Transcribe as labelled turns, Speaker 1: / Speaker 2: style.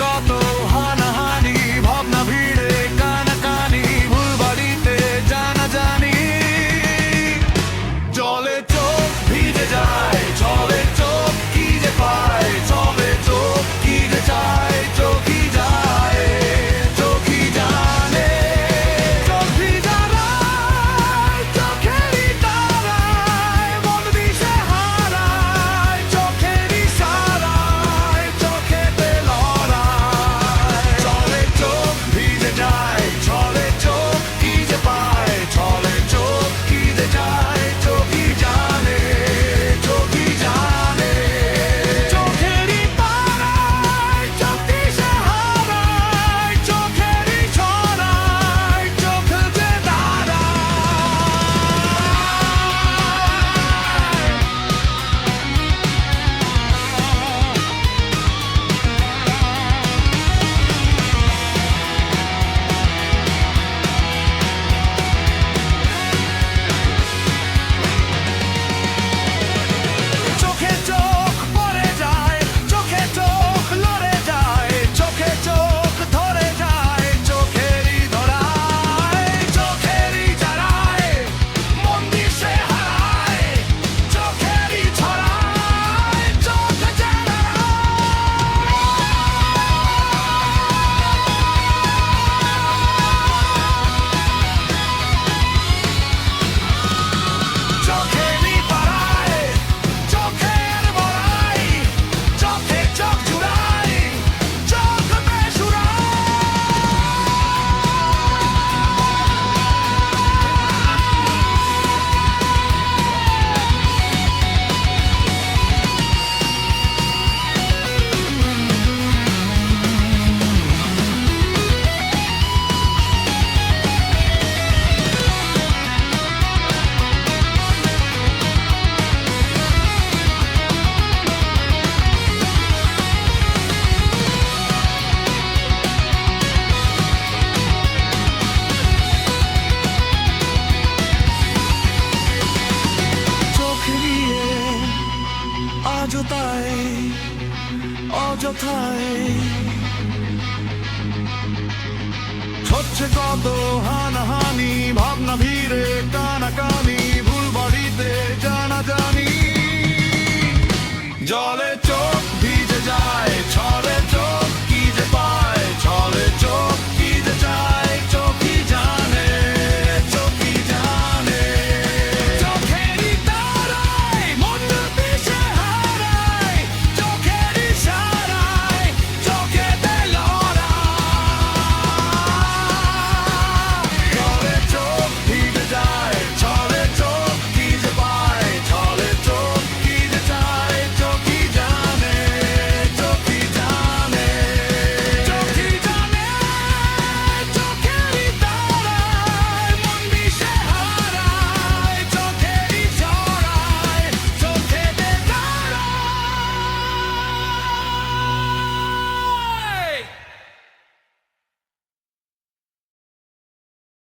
Speaker 1: কত হানাহানি ভাবনা ভিড়ে কানাকানি ভুল বাড়িতে জানাজানি জলে চোখ ভিজে যায় চলে চোখ কি যে পায় চলে চোখ কি যে চায় চোখই যায় চোখই জানে চোখ ভিজারায় চোখেরই তারায় মন দিশে হারায় চোখেরই সারায় চোখেতে লড়ায় চলে চোখ ভিজে যায় চলে চোখ কি যে পায় চলে চোখ কি যে যায় চোখই জানে চোখই জানে চোখেরই পারায় চোখ দিশে হারায় চোখেরই ছড়ায় চোখ যে দাঁড়ায় চোখে চোখ পড়ে যায় চোখে চোখ লড়ে যায় চোখে চোখ ধরে যায় চোখেরই ধরায় চোখেরই জড়ায় মন দিশে হারায় চোখেরই ছড়ায় চোখ চোখেরই পাড়ায় চোখের বড়াই চোখে চোখ জুড়াই চোখ বেসুরাই চোখ নিয়ে আজও তাই অযথায় হচ্ছে কত হানাহানি ভাবনা ভিড়ে